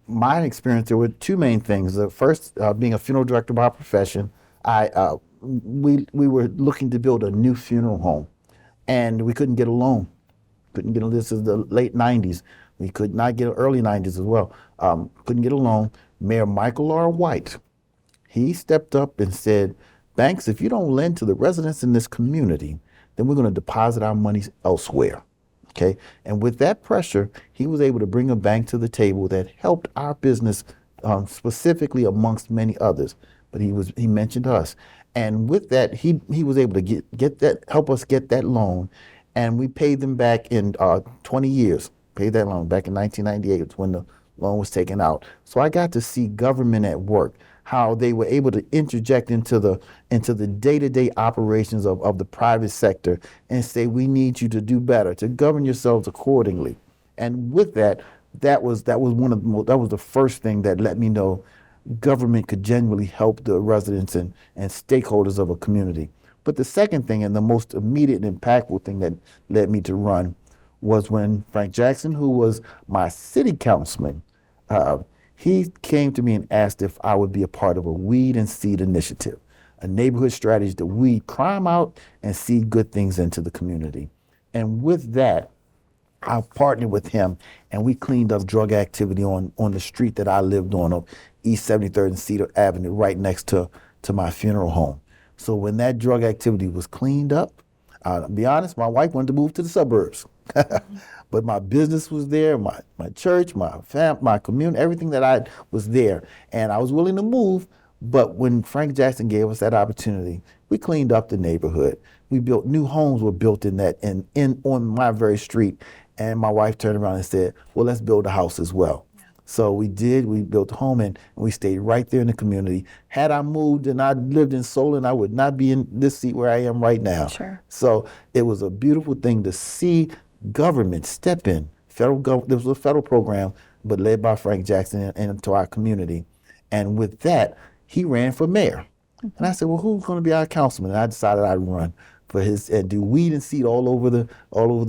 My experience, there were two main things. The first, being a funeral director by profession, we were looking to build a new funeral home, and we couldn't get a loan. This is the late 90s. We could not get early 90s as well. Couldn't get a loan. Mayor Michael R. White, he stepped up and said, "Banks, if you don't lend to the residents in this community, then we're going to deposit our money elsewhere." Okay, and with that pressure, he was able to bring a bank to the table that helped our business, specifically amongst many others. But he mentioned us, and with that, he was able to help us get that loan, and we paid them back in 20 years. Paid that loan back in 1998 when the loan was taken out. So I got to see government at work, how they were able to interject into the day-to-day operations of the private sector and say, we need you to do better, to govern yourselves accordingly. And with that was the first thing that let me know government could genuinely help the residents and stakeholders of a community. But the second thing, and the most immediate and impactful thing that led me to run, was when Frank Jackson, who was my city councilman, he came to me and asked if I would be a part of a weed and seed initiative, a neighborhood strategy to weed crime out and seed good things into the community. And with that, I partnered with him, and we cleaned up drug activity on the street that I lived on East 73rd and Cedar Avenue, right next to my funeral home. So when that drug activity was cleaned up, to be honest, my wife wanted to move to the suburbs. But my business was there, my church, my community, everything that I was there. And I was willing to move, but when Frank Jackson gave us that opportunity, we cleaned up the neighborhood. We built new homes were built in that on my very street. And my wife turned around and said, well, let's build a house as well. So we did. We built a home, and we stayed right there in the community. Had I moved and I lived in Solon, I would not be in this seat where I am right now. Sure. So it was a beautiful thing to see government step in. There was a federal program, but led by Frank Jackson and to our community. And with that, he ran for mayor. Mm-hmm. And I said, well, who's going to be our councilman? And I decided I'd run for his and do weed and seed all over the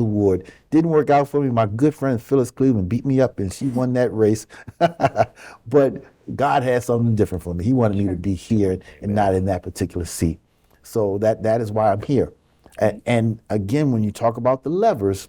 ward. Didn't work out for me. My good friend Phyllis Cleveland beat me up, and she won that race. But God had something different for me. He wanted me to be here and not in that particular seat. So that is why I'm here. And again, when you talk about the levers,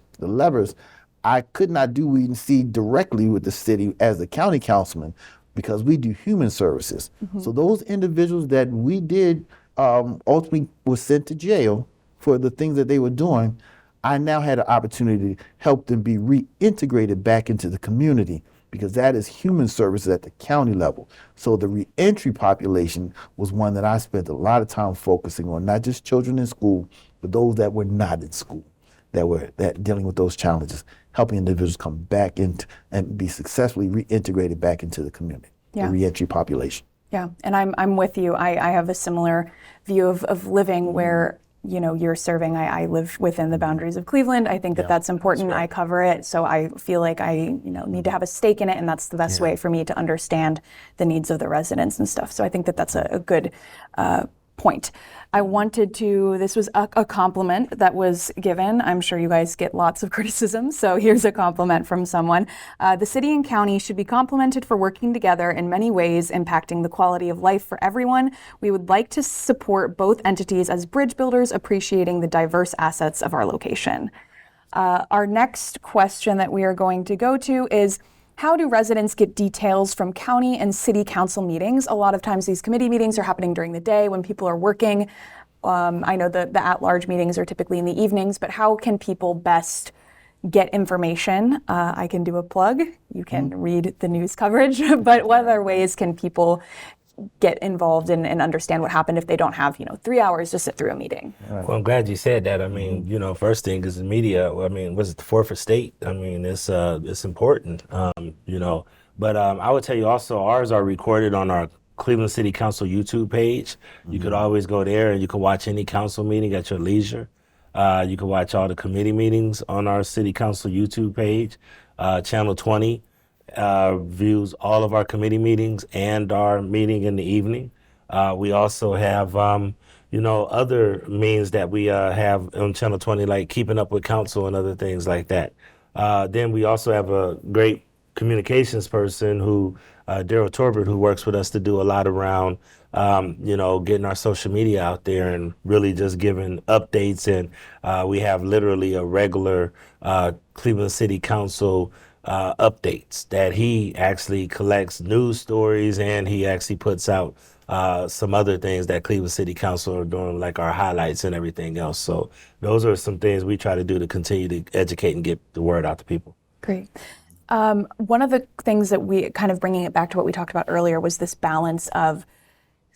I could not do weed and seed directly with the city as the county councilman because we do human services. Mm-hmm. So those individuals that we did ultimately were sent to jail for the things that they were doing. I now had an opportunity to help them be reintegrated back into the community. because that is human services at the county level. So the reentry population was one that I spent a lot of time focusing on, not just children in school, but those that were not in school, that dealing with those challenges, helping individuals come back into and be successfully reintegrated back into the community, the reentry population. Yeah, and I'm with you. I have a similar view of living where, you know, you're serving. I live within the boundaries of Cleveland. I think that that's important. That's right. I cover it, so I feel like I need to have a stake in it, and that's the best way for me to understand the needs of the residents and stuff. So I think that that's a good point. I wanted to, this was a compliment that was given. I'm sure you guys get lots of criticism, so here's a compliment from someone. The city and county should be complimented for working together in many ways, impacting the quality of life for everyone. We would like to support both entities as bridge builders, appreciating the diverse assets of our location. Our next question that we are going to go to is, how do residents get details from county and city council meetings? A lot of times these committee meetings are happening during the day when people are working. I know the at-large meetings are typically in the evenings, but how can people best get information? I can do a plug. You can read the news coverage, but what other ways can people get involved and understand what happened if they don't have 3 hours to sit through a meeting? Well, I'm glad you said that. I mean, first thing is the media. I mean, was it the fourth estate? I mean, it's important, But I would tell you also, ours are recorded on our Cleveland City Council YouTube page. You could always go there and you can watch any council meeting at your leisure. You can watch all the committee meetings on our City Council YouTube page. Channel 20 views all of our committee meetings and our meeting in the evening. We also have, other means that we have on Channel 20, like Keeping Up with Council and other things like that. Then we also have a great communications person who, Daryl Torbert, who works with us to do a lot around, getting our social media out there and really just giving updates. And we have literally a regular Cleveland City Council updates that he actually collects news stories, and he actually puts out some other things that Cleveland City Council are doing, like our highlights and everything else. So those are some things we try to do to continue to educate and get the word out to people. Great. One of the things that we kind of bringing it back to what we talked about earlier was this balance of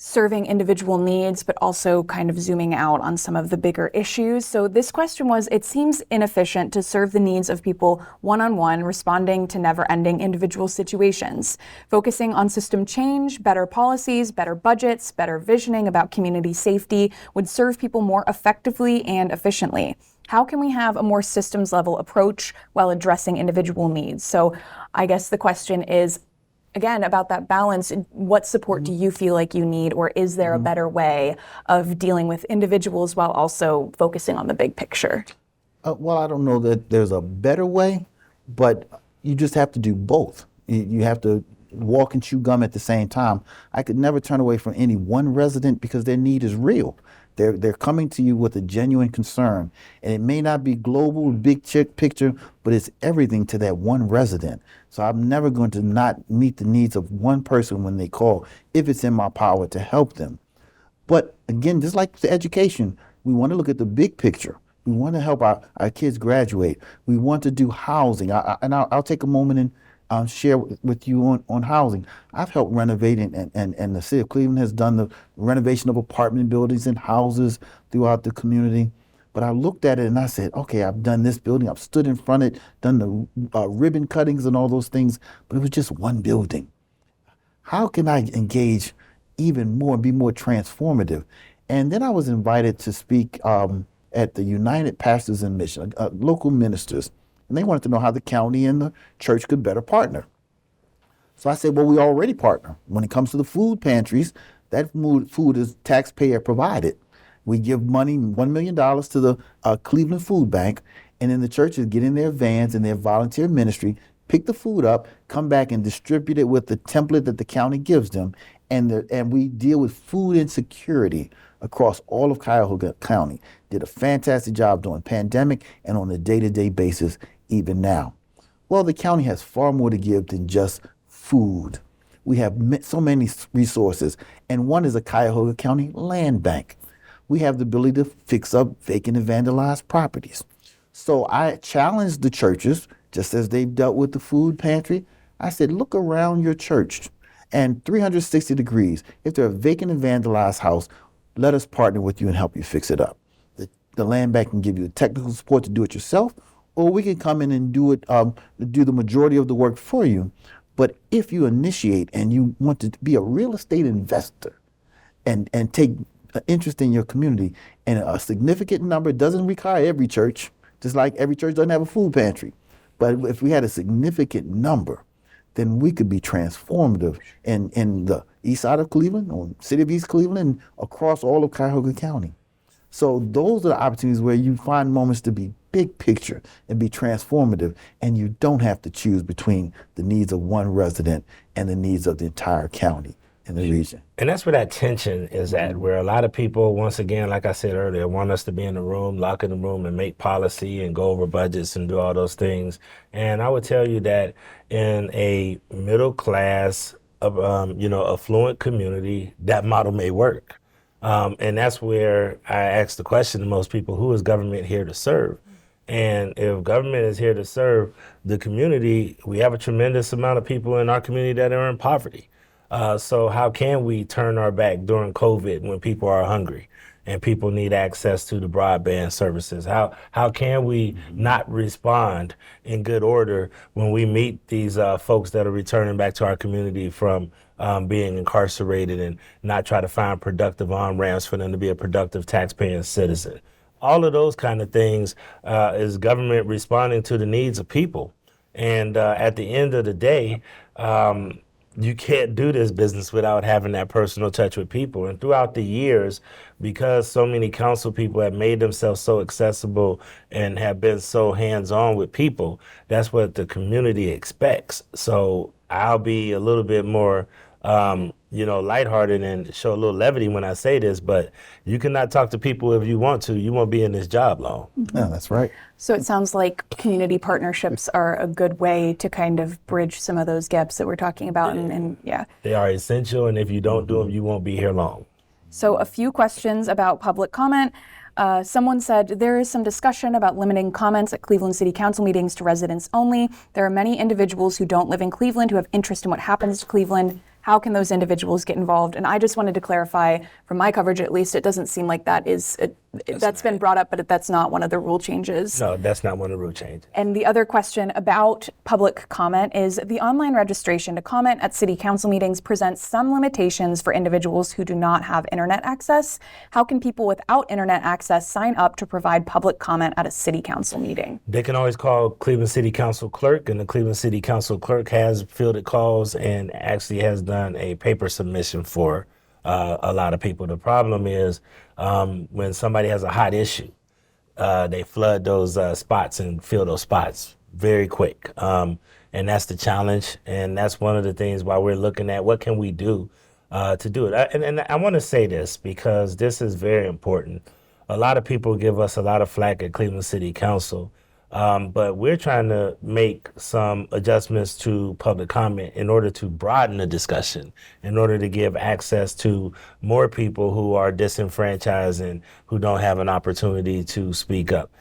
serving individual needs, but also kind of zooming out on some of the bigger issues. So this question was, it seems inefficient to serve the needs of people one-on-one, responding to never-ending individual situations. Focusing on system change, better policies, better budgets, better visioning about community safety would serve people more effectively and efficiently. How can we have a more systems level approach while addressing individual needs? So I guess the question is, again, about that balance. What support do you feel like you need, or is there a better way of dealing with individuals while also focusing on the big picture? Well, I don't know that there's a better way, but you just have to do both. You have to walk and chew gum at the same time. I could never turn away from any one resident because their need is real. They're coming to you with a genuine concern, and it may not be global, big picture, but it's everything to that one resident. So I'm never going to not meet the needs of one person when they call, if it's in my power to help them. But again, just like the education, we want to look at the big picture. We want to help our kids graduate. We want to do housing. I'll take a moment and share with you on housing. I've helped renovate, and the city of Cleveland has done the renovation of apartment buildings and houses throughout the community. But I looked at it and I said, okay, I've done this building. I've stood in front of it, done the ribbon cuttings and all those things, but it was just one building. How can I engage even more and be more transformative? And then I was invited to speak at the United Pastors in Mission, local ministers. And they wanted to know how the county and the church could better partner. So I said, well, we already partner. When it comes to the food pantries, that food is taxpayer provided. We give money, $1 million to the Cleveland Food Bank, and then the churches get in their vans and their volunteer ministry, pick the food up, come back and distribute it with the template that the county gives them, and we deal with food insecurity across all of Cuyahoga County. Did a fantastic job doing pandemic and on a day-to-day basis even now. Well, the county has far more to give than just food. We have so many resources, and one is a Cuyahoga County land bank. We have the ability to fix up vacant and vandalized properties. So I challenged the churches, just as they've dealt with the food pantry, I said, look around your church and 360 degrees. If there are vacant and vandalized house, let us partner with you and help you fix it up. The land bank can give you the technical support to do it yourself, or we can come in and do it, do the majority of the work for you. But if you initiate and you want to be a real estate investor and take interest in your community, and a significant number, doesn't require every church, just like every church doesn't have a food pantry. But if we had a significant number, then we could be transformative in the east side of Cleveland, or city of East Cleveland, and across all of Cuyahoga County. So those are the opportunities where you find moments to be big picture and be transformative, and you don't have to choose between the needs of one resident and the needs of the entire county and the region. And that's where that tension is at, where a lot of people, once again, like I said earlier, want us to be in the room, lock in the room and make policy and go over budgets and do all those things. And I would tell you that in a middle class, affluent community, that model may work. And that's where I ask the question to most people, who is government here to serve? And if government is here to serve the community, we have a tremendous amount of people in our community that are in poverty. So how can we turn our back during COVID when people are hungry and people need access to the broadband services? How can we not respond in good order when we meet these folks that are returning back to our community from being incarcerated, and not try to find productive on-ramps for them to be a productive taxpaying citizen? All of those kind of things is government responding to the needs of people. And at the end of the day, you can't do this business without having that personal touch with people. And throughout the years, because so many council people have made themselves so accessible and have been so hands-on with people, that's what the community expects. So I'll be a little bit more lighthearted and show a little levity when I say this, but you cannot talk to people if you want to. You won't be in this job long. Yeah, that's right. So it sounds like community partnerships are a good way to kind of bridge some of those gaps that we're talking about. And yeah. They are essential, and if you don't do them, you won't be here long. So a few questions about public comment. Someone said there is some discussion about limiting comments at Cleveland City Council meetings to residents only. There are many individuals who don't live in Cleveland who have interest in what happens to Cleveland. How can those individuals get involved? And I just wanted to clarify, from my coverage at least, it doesn't seem like that is, that's been brought up, but that's not one of the rule changes. No, that's not one of the rule changes. And the other question about public comment is the online registration to comment at city council meetings presents some limitations for individuals who do not have internet access. How can people without internet access sign up to provide public comment at a city council meeting? They can always call Cleveland City Council clerk, and the Cleveland City Council clerk has fielded calls and actually has done a paper submission for a lot of people. The problem is when somebody has a hot issue, they flood those spots and fill those spots very quick. And that's the challenge. And that's one of the things why we're looking at what can we do to do it. And I want to say this because this is very important. A lot of people give us a lot of flack at Cleveland City Council. But we're trying to make some adjustments to public comment in order to broaden the discussion, in order to give access to more people who are disenfranchised and who don't have an opportunity to speak up.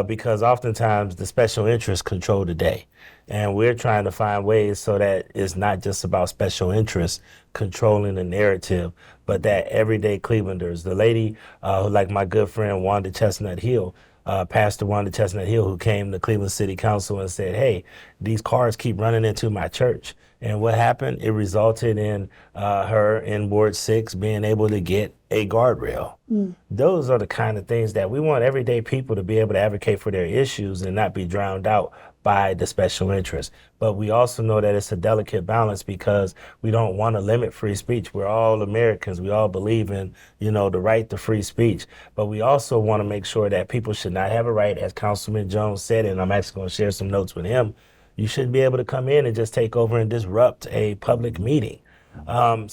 Because oftentimes the special interests control the day. And we're trying to find ways so that it's not just about special interests controlling the narrative, but that everyday Clevelanders, the lady like my good friend Wanda Chestnut Hill, Pastor Wanda Chestnut Hill, who came to Cleveland City Council and said, hey, these cars keep running into my church. And what happened? It resulted in her in Ward 6 being able to get a guardrail. Those are the kind of things that we want everyday people to be able to advocate for their issues and not be drowned out by the special interest. But we also know that it's a delicate balance because we don't want to limit free speech. We're all Americans. We all believe in, the right to free speech. But we also want to make sure that people should not have a right, as Councilman Jones said, and I'm actually going to share some notes with him. You shouldn't be able to come in and just take over and disrupt a public meeting. A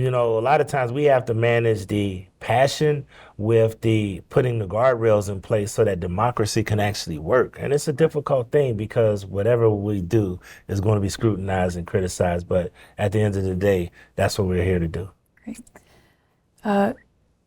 lot of times we have to manage the passion with the putting the guardrails in place so that democracy can actually work. And it's a difficult thing because whatever we do is going to be scrutinized and criticized. But at the end of the day, that's what we're here to do. Great.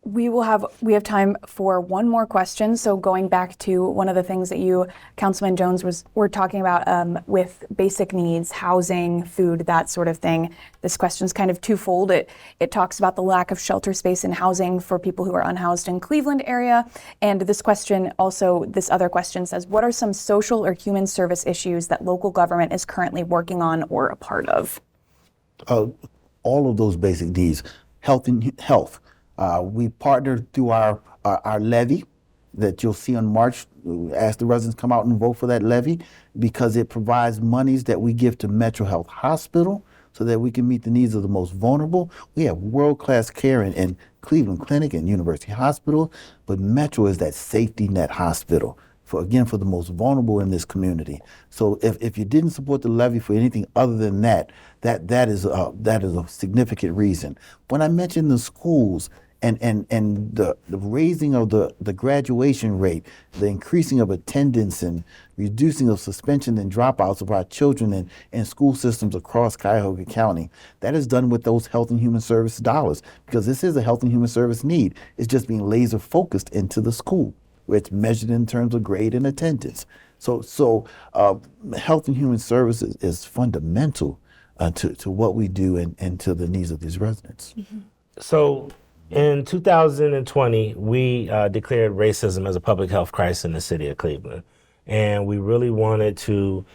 We have time for one more question. So going back to one of the things that you, Councilman Jones, were talking about with basic needs, housing, food, that sort of thing. This question's kind of twofold. It talks about the lack of shelter space and housing for people who are unhoused in Cleveland area. And this other question says, what are some social or human service issues that local government is currently working on or a part of? All of those basic needs, health. We partner through our levy that you'll see on March. Ask the residents to come out and vote for that levy because it provides monies that we give to Metro Health Hospital so that we can meet the needs of the most vulnerable. We have world-class care in Cleveland Clinic and University Hospital, but Metro is that safety net hospital for the most vulnerable in this community. So if you didn't support the levy for anything other than that is a significant reason. When I mentioned the schools and the raising of the graduation rate, the increasing of attendance and reducing of suspension and dropouts of our children in school systems across Cuyahoga County, that is done with those health and human service dollars because this is a health and human service need. It's just being laser focused into the school, where it's measured in terms of grade and attendance. So health and human services is fundamental to what we do and to the needs of these residents. Mm-hmm. So in 2020, we declared racism as a public health crisis in the city of Cleveland. And we really wanted to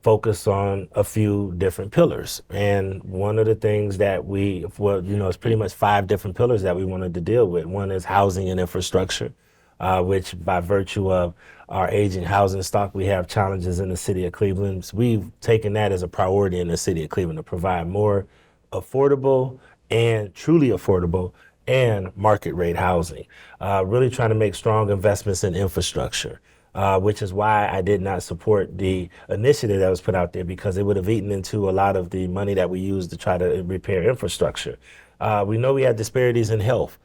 focus on a few different pillars. And one of the things that it's pretty much 5 different pillars that we wanted to deal with. One is housing and infrastructure. Which by virtue of our aging housing stock, we have challenges in the city of Cleveland. So we've taken that as a priority in the city of Cleveland to provide more affordable and truly affordable and market rate housing. Really trying to make strong investments in infrastructure, which is why I did not support the initiative that was put out there because it would have eaten into a lot of the money that we use to try to repair infrastructure. We know we have disparities in health.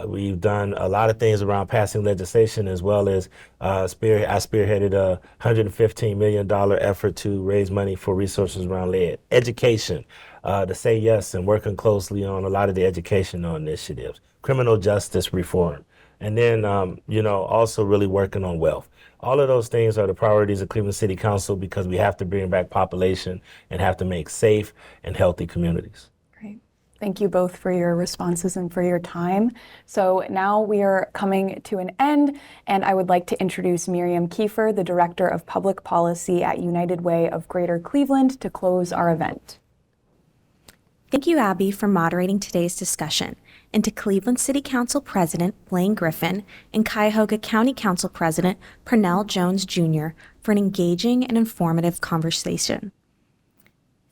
We've done a lot of things around passing legislation as well as I spearheaded a $115 million effort to raise money for resources around lead. Education, to say yes and working closely on a lot of the educational initiatives. Criminal justice reform. And then, also really working on wealth. All of those things are the priorities of Cleveland City Council because we have to bring back population and have to make safe and healthy communities. Thank you both for your responses and for your time. So now we are coming to an end, and I would like to introduce Miriam Kiefer, the Director of Public Policy at United Way of Greater Cleveland, to close our event. Thank you, Abbey, for moderating today's discussion, and to Cleveland City Council President Blaine Griffin and Cuyahoga County Council President Pernel Jones Jr. for an engaging and informative conversation.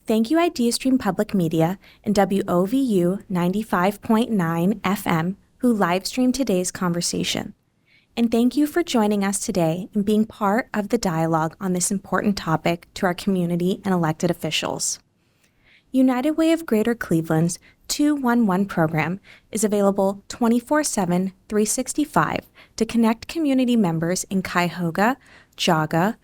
Thank you, Ideastream Public Media and WOVU 95.9 FM, who livestreamed today's conversation. And thank you for joining us today and being part of the dialogue on this important topic to our community and elected officials. United Way of Greater Cleveland's 211 program is available 24/7, 365 to connect community members in Cuyahoga, Jaga,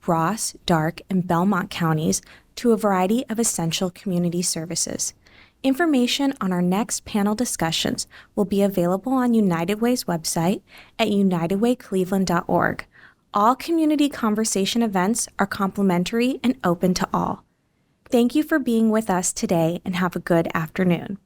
Ross, Darke, and Belmont counties to a variety of essential community services. Information on our next panel discussions will be available on United Way's website at unitedwaycleveland.org. All community conversation events are complimentary and open to all. Thank you for being with us today and have a good afternoon.